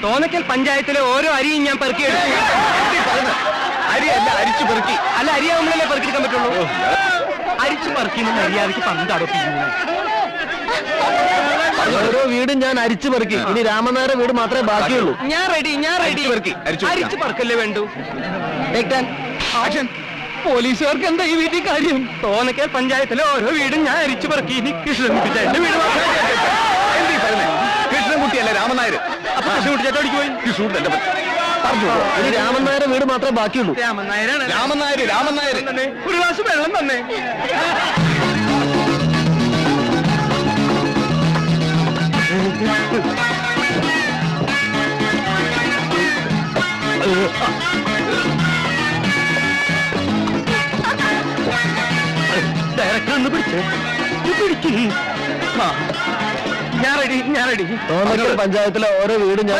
തോന്നക്കൽ പഞ്ചായത്തിലെ ഓരോ അരിയും ഞാൻ പെറുക്കിയെടുത്തു. അരിയല്ല, അരിച്ചു പെറുക്കി. അല്ല, അരിയാവുമ്പോഴല്ലേ പെറുക്കിയെടുക്കാൻ പറ്റുള്ളൂ. അരിച്ചു പെറുക്കിന്ന് മര്യാദയ്ക്ക് പന്തടപ്പിക്കുന്നു. ഓരോ വീടും ഞാൻ അരിച്ചു പെറുക്കി. ഇനി രാമനായരെ വീട് മാത്രമേ ബാക്കിയുള്ളൂ. ഞാൻ റെഡി. അരിച്ചു പെറുക്കല്ലേ വേണ്ടു. പോലീസുകാർക്ക് എന്താ ഈ വീട്ടിൽ കാര്യം? തോന്നക്കൽ പഞ്ചായത്തിലെ ഓരോ വീടും ഞാൻ അരിച്ചു പെറുക്കി. ഇനി കൃഷ്ണൻകുട്ടി എന്റെ വീട് കൃഷ്ണൻകുട്ടിയല്ല, രാമനായർ. അപ്പൊ കൃഷ്ണൻകുട്ടി ചേട്ടാ അടിക്ക് പോയി. കൃഷ്ണൻകുട്ടി ഇനി രാമനായരെ വീട് മാത്രമേ ബാക്കിയുള്ളൂ. രാമനായർ. ഒരു ഗ്ലാസ് വെള്ളം തന്നെ. ഡയറക്ടർ പിടിച്ചേ. ഞാൻ റെഡി. തോന്നക്കൽ പഞ്ചായത്തിലെ ഓരോ വീടും ഞാൻ